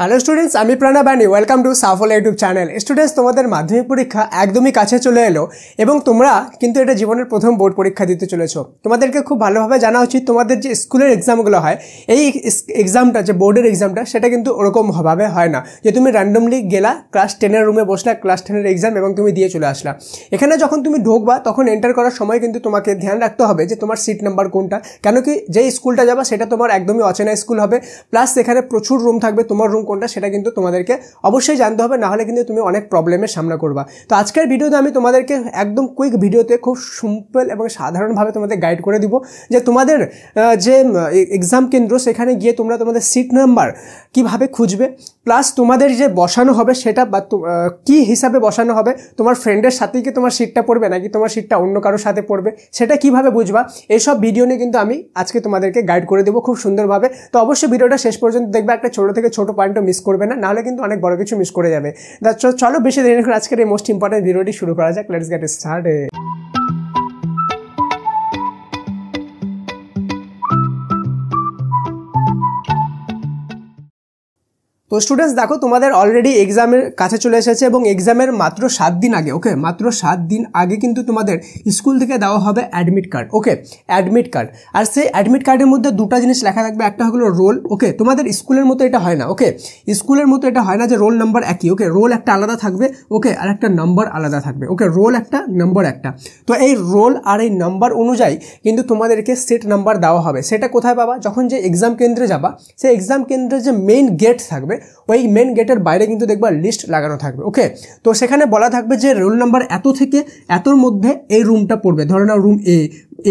Hello students, আমি প্রণব বানি। Welcome to Shuffle YouTube channel. Students, তোমাদের মাধ্যমিক পরীক্ষা একদমই কাছে চলে এলো এবং তোমরা কিন্তু এটা জীবনের প্রথম বোর্ড পরীক্ষা দিতে চলেছো। তোমাদেরকে খুব ভালোভাবে জানা উচিত তোমাদের যে স্কুলের এক্সামগুলো হয়, এই এক্সামটা যে বোর্ডের এক্সামটা সেটা কিন্তু ওরকমভাবে হয় না যে তুমি র্যান্ডমলি গেলা, ক্লাস 10-এর রুমে বসলা, ক্লাস 10-এর এক্সাম এবং তুমি দিয়ে চলে আসলা। এখানে যখন তুমি ঢুকবা তখন এন্টার করার সময় কিন্তু তোমাকে ধ্যান রাখতে হবে যে তোমার সিট নাম্বার কোনটা, কেন কি যে স্কুলটা যাবা সেটা তোমার একদমই অচেনা স্কুল হবে, প্লাস সেখানে প্রচুর রুম থাকবে, তোমার রুম কোনটা সেটা কিন্তু তোমাদেরকে অবশ্যই জানতে হবে, না হলে কিন্তু তুমি অনেক প্রবলেমের সামনা করবা। তো আজকের ভিডিওতে আমি তোমাদেরকে একদম কুইক ভিডিওতে খুব সিম্পল এবং সাধারণভাবে তোমাদের গাইড করে দিব যে তোমাদের যে এক্সাম কেন্দ্র সেখানে গিয়ে তোমরা তোমাদের সিট নাম্বার কিভাবে খুঁজবে, প্লাস তোমাদের যে বসানো হবে সেটা বা কি হিসাবে বসানো হবে, তোমার ফ্রেন্ডের সাথেই কি তোমার সিটটা পড়বে নাকি তোমার সিটটা অন্য কারোর সাথে পড়বে সেটা কিভাবে বুঝবা, এইসব ভিডিও নিয়ে কিন্তু আমি আজকে তোমাদেরকে গাইড করে দেবো খুব সুন্দরভাবে। তো অবশ্যই ভিডিওটা শেষ পর্যন্ত দেখবে, একটা ছোটো থেকে ছোটো পয়েন্টও মিস করবে না, নাহলে কিন্তু অনেক বড় কিছু মিস করে যাবে। চলো বেশি দেরি করে আজকের এই মোস্ট ইম্পর্টেন্ট ভিডিওটি শুরু করা যাক। Let's get started. তো স্টুডেন্টস দেখো, তোমাদের অলরেডি এক্সামের কাছে চলে এসেছে এবং এক্সামের মাত্র 7 দিন আগে, ওকে, মাত্র 7 দিন আগে কিন্তু তোমাদের স্কুল থেকে দেওয়া হবে অ্যাডমিট কার্ড, ওকে, অ্যাডমিট কার্ড। আর সেই অ্যাডমিট কার্ডের মধ্যে দুটো জিনিস লেখা থাকবে, একটা হলো রোল, ওকে, তোমাদের স্কুলের মতো এটা হয় না, ওকে, স্কুলের মতো এটা হয় না যে রোল নাম্বার একই, ওকে, রোল একটা আলাদা থাকবে, ওকে, আর একটা নাম্বার আলাদা থাকবে, ওকে, রোল একটা নাম্বার একটা। তো এই রোল আর এই নাম্বার অনুযায়ী কিন্তু তোমাদেরকে সিট নাম্বার দেওয়া হবে। সেটা কোথায় পাবা? যখন যে এক্সাম কেন্দ্রে যাবা, সেই এক্সাম কেন্দ্রের যে মেইন গেট থাকবে, ওই মেন গেটের বাইরে কিন্তু দেখবা লিস্ট লাগানো থাকবে, ওকে। তো সেখানে বলা থাকবে যে রোল নাম্বার এত থেকে এতর মধ্যে এই রুমটা পড়বে, ধরে নাও রুম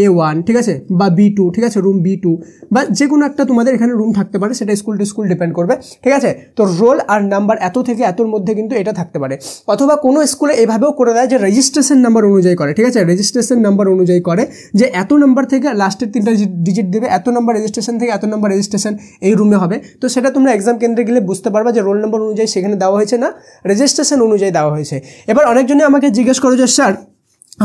A1, ঠিক আছে, বা B2, ঠিক আছে, রুম B2 বা যে কোনো একটা তোমাদের এখানে রুম থাকতে পারে, সেটা স্কুল টু স্কুল ডিপেন্ড করবে, ঠিক আছে। তো রোল আর নাম্বার এত থেকে এতর মধ্যে কিন্তু এটা থাকতে পারে। অথবা কোনো স্কুলে এভাবেও করে দেয় যে রেজিস্ট্রেশন নাম্বার অনুযায়ী করে, ঠিক আছে, রেজিস্ট্রেশন নাম্বার অনুযায়ী করে যে এত নাম্বার থেকে লাস্টের 3টা ডিজিট দেবে, এত নাম্বার রেজিস্ট্রেশন থেকে এত নাম্বার রেজিস্ট্রেশন এই রুমে হবে। তো সেটা তোমরা এক্সাম কেন্দ্রে গেলে বুঝতে পারবা যে রোল নাম্বার অনুযায়ী সেখানে দেওয়া হয়েছে না রেজিস্ট্রেশন অনুযায়ী দেওয়া হয়েছে। এবার অনেকজনই আমাকে জিজ্ঞেস করো যে স্যার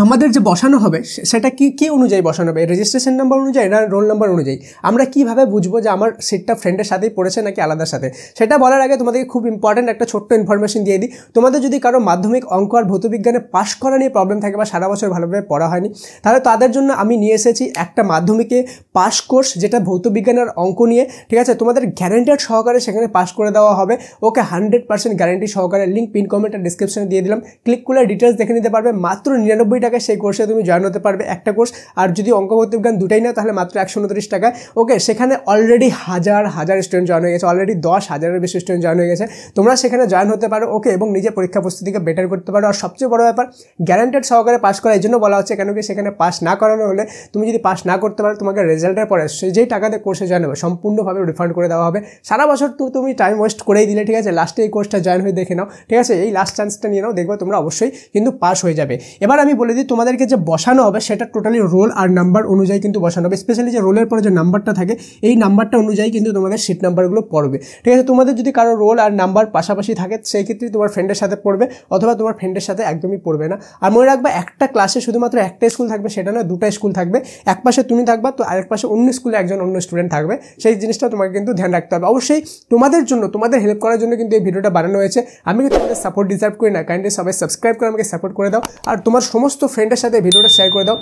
আমাদের যে বসানো হবে সেটা কি অনুযায়ী বসানো হবে, রেজিস্ট্রেশন নাম্বার অনুযায়ী না রোল নাম্বার অনুযায়ী? আমরা কিভাবে বুঝবো যে আমার সিটটা ফ্রেন্ডের সাথেই পড়েছে নাকি আলাদার সাথে? সেটা বলার আগে তোমাদেরকে খুব ইম্পর্টেন্ট একটা ছোট্ট ইনফরমেশন দিয়ে দিই। তোমাদের যদি কারো মাধ্যমিক অঙ্ক আর ভৌতবিজ্ঞানে পাস করা নিয়ে প্রবলেম থাকে বা সারা বছর ভালোভাবে পড়া হয়নি, তাহলে তাদের জন্য আমি নিয়ে এসেছি একটা মাধ্যমিকে পাস কোর্স, যেটা ভৌতবিজ্ঞানের অঙ্ক নিয়ে, ঠিক আছে, তোমাদের গ্যারান্টেড সহকারে সেখানে পাস করে দেওয়া হবে, ওকে, 100% গ্যারান্টি সহকারে। লিঙ্ক পিন কমেন্ট আর ডিসক্রিপশনে দিয়ে দিলাম, ক্লিক করলে ডিটেলস দেখে নিতে পারবে। মাত্র 99 টাকায় সেই কোর্সে তুমি জয়েন হতে পারবে, একটা কোর্স। আর যদি অঙ্ক ভৌতবিজ্ঞান দুটাই না তাহলে মাত্র 129 টাকায়, ওকে। সেখানে অলরেডি হাজার স্টুডেন্ট জয়েন হয়ে গেছে, অলরেডি 10,000-এর বেশি স্টুডেন্ট জয়েন হয়ে গেছে। তোমরা সেখানে জয়েন হতে পারো, ওকে, এবং নিজের পরীক্ষা প্রস্তুতিকে বেটার করতে পারো। আর সবচেয়ে বড় ব্যাপার, গ্যারান্টেড সহকারে পাস করা এই জন্য বলা হচ্ছে কেন কি সেখানে পাস না করানো হলে, তুমি যদি পাস না করতে পারো, তোমাকে রেজাল্টের পরে যেই টাকাতে কোর্সে জয়েন হবে সম্পূর্ণভাবে রিফান্ড করে দেওয়া হবে। সারা বছর তুমি টাইম ওয়েস্ট করেই দিলে, ঠিক আছে, লাস্টে এই কোর্সটা জয়েন হয়ে দেখে নাও, ঠিক আছে, এই লাস্ট চান্সটা নিয়ে নাও, দেখবে তোমরা অবশ্যই কিন্তু পাস হয়ে যাবে। এবার আমি বলে দিই, তোমাদেরকে যে বসানো হবে সেটা টোটালি রোল আর নাম্বার অনুযায়ী কিন্তু বসানো হবে। স্পেশালি যে রোলের পরে যে নাম্বারটা থাকে, এই নাম্বারটা অনুযায়ী কিন্তু তোমাদের সিট নাম্বারগুলো পড়বে, ঠিক আছে। তোমাদের যদি কারো রোল আর নাম্বার পাশাপাশি থাকে, সেই ক্ষেত্রে তোমার ফ্রেন্ডের সাথে পড়বে, অথবা তোমার ফ্রেন্ডের সাথে একদমই পড়বে না। আর মনে রাখবে, একটা ক্লাসে শুধুমাত্র একটা স্কুল থাকবে, সেটা না, দুটো স্কুল থাকবে। এক পাশে তুমি থাকবা, তো আরেক পাশে অন্য স্কুলে একজন অন্য স্টুডেন্ট থাকবে, সেই জিনিসটা তোমাকে কিন্তু ধ্যান রাখতে হবে। অবশ্যই তোমাদের জন্য, তোমাদের হেল্প করার জন্য কিন্তু এই ভিডিওটা বানানো হয়েছে। আমি কিন্তু তোমাদের সাপোর্ট ডিজার্ভ করি না, কাইন্ডলি সবাই সাবস্ক্রাইব করে আমাকে সাপোর্ট করে দাও, আর তোমার সমস্ত ফ্রেন্ডের সাথে ভিডিওটা শেয়ার করে দাও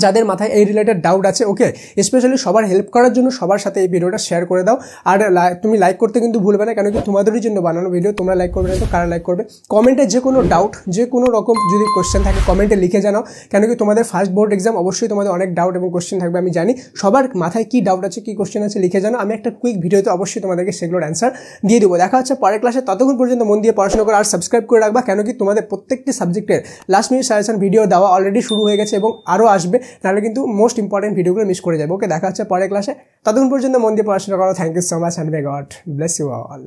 যাদের মাথায় এই রিলেটেড ডাউট আছে, ওকে। স্পেশালি সবার হেল্প করার জন্য সবার সাথে এই ভিডিওটা শেয়ার করে দাও। আর তুমি লাইক করতে কিন্তু ভুলবে না, কেন কি তোমাদেরই জন্য বানানো ভিডিও, তোমরা লাইক করবে না তো কারা লাইক করবে? কমেন্টে যে কোনো ডাউট, যে কোনো রকম যদি কোশ্চেন থাকে কমেন্টে লিখে জানাও, কেন কি তোমাদের ফার্স্ট বোর্ড এক্সাম, অবশ্যই তোমাদের অনেক ডাউট এবং কোশ্চেন থাকবে, আমি জানি। সবার মাথায় কী ডাউট আছে, কী কোশ্চেন আছে লিখে জানাও, আমি একটা কুইক ভিডিওতে অবশ্যই তোমাদেরকে সেগুলোর অ্যান্সার দিয়ে দেবো। দেখা হচ্ছে পরের ক্লাসে, ততক্ষণ পর্যন্ত মন দিয়ে পড়াশোনা করো আর সাবস্ক্রাইব করে রাখবা, কেন কি তোমাদের প্রত্যেকটি সাবজেক্টের লাস্ট মিনিট সাজেশন ভিডিও দেওয়া অলরেডি শুরু হয়ে গেছে এবং আরও আসবে, নাহলে কিন্তু মোস্ট ইম্পর্টেন্ট ভিডিওগুলো মিস করে যাবে, ওকে। দেখা হচ্ছে পরের ক্লাসে, ততক্ষণ পর্যন্ত মন দিয়ে পড়াশোনা করো। Thank you so much and may God bless you all.